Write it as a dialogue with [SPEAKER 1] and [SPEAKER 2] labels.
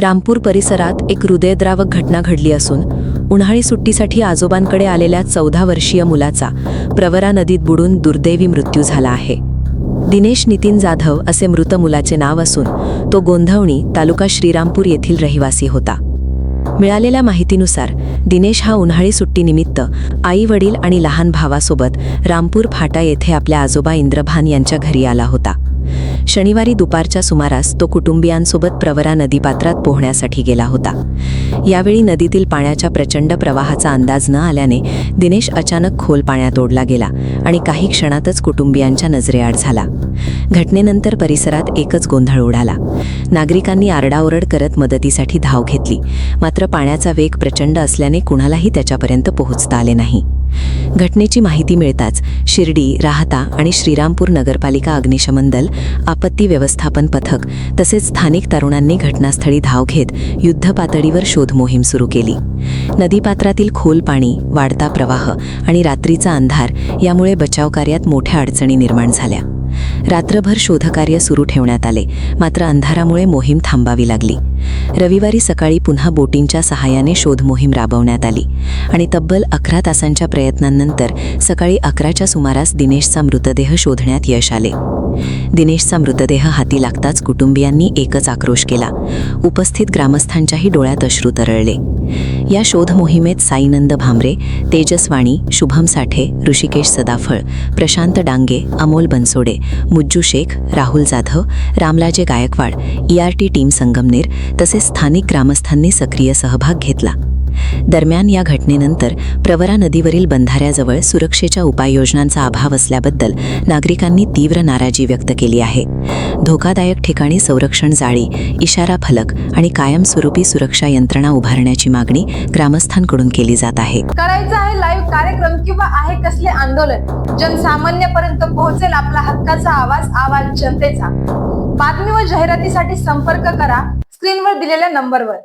[SPEAKER 1] रामपूर परिसरात एक हृदयद्रावक घटना घडली असून उन्हाळी सुट्टीसाठी आजोबांकडे आलेल्या 14 वर्षीय मुलाचा प्रवरा नदीत बुडून दुर्दैवी मृत्यू झाला आहे। दिनेश नितीन जाधव असे मृत मुलाचे नाव असून तो गोंधवणी तालुका श्रीरामपूर येथील रहिवासी होता। मिळालेल्या माहितीनुसार दिनेश हा उन्हाळी सुट्टीनिमित्त आई वडील आणि लहान भावासोबत रामपूर फाटा येथे आपल्या आजोबा इंद्रभान यांच्या घरी आला होता। शनिवारी दुपारच्या सुमारास तो कुटुंबियांसोबत प्रवरा नदीपात्रात पोहण्यासाठी गेला होता। यावेळी नदीतील पाण्याच्या प्रचंड प्रवाहाचा अंदाज न आल्याने दिनेश अचानक खोल पाण्यात ओढला गेला आणि काही क्षणातच कुटुंबियांच्या नजरेआड झाला। घटनेनंतर परिसरात एकच गोंधळ उडाला। नागरिकांनी आरडाओरड करत मदतीसाठी धाव घेतली, मात्र पाण्याचा वेग प्रचंड असल्याने कुणालाही त्याच्यापर्यंत पोहोचता आले नाही। घटनेची माहिती मिळताच शिर्डी, राहता आणि श्रीरामपूर नगरपालिका अग्निशमन दल, आपत्ती व्यवस्थापन पथक तसेच स्थानिक तरुणांनी घटनास्थळी धाव घेत युद्धपातळीवर शोध मोहीम सुरू केली। नदीपात्रातील खोल पाणी, वाढता प्रवाह आणि रात्रीचा अंधार यामुळे बचावकार्यात मोठ्या अडचणी निर्माण झाल्या। रात्रभर शोधकार्य सुरू ठेवण्यात आले, मात्र अंधारामुळे मोहीम थांबावी लागली। रविवारी सकाळी पुन्हा बोटींच्या सहाय्याने शोध मोहीम राबवण्यात आली आणि तब्बल 11 तासांच्या प्रयत्नांनंतर सकाळी 11च्या सुमारास दिनेशचा मृतदेह शोधण्यात यश आले। दिनेशचा मृतदेह हाती लागताच कुटुंबियांनी एकच आक्रोश केला। उपस्थित ग्रामस्थांच्याही डोळ्यात अश्रू तरळले। या शोध मोहिमेत साईनंद भामरे, तेजस वाणी, शुभम साठे, ऋषिकेश सदाफळ, प्रशांत डांगे, अमोल बनसोडे, मुज्जू शेख, राहुल जाधव, रामलाजे गायकवाड, ERT टीम संगमनेर तसेच स्थानिक ग्रामस्थांनी सक्रिय सहभाग घेतला। दरम्यान या घटनेनंतर प्रवरा नदीवरील बंधाऱ्याजवळ सुरक्षेच्या उपाययोजनांचा अभाव असल्याबद्दल नागरिकांनी तीव्र नाराजी व्यक्त केली आहे। धोकादायक ठिकाणी संरक्षण जाळी, इशारा फलक आणि कायमस्वरूपी सुरक्षा यंत्रणा उभारण्याची मागणी ग्रामस्थांकडून केली जात आहे।
[SPEAKER 2] करायचं आहे लाईव्ह कार्यक्रम किंवा आहे कसले आंदोलन, जनसामान्यापर्यंत पोहोचेल आपला हक्काचा आवाज जनतेचा। बातमी व जाहिरातीसाठी संपर्क करा स्क्रीनवर दिलेल्या नंबरवर।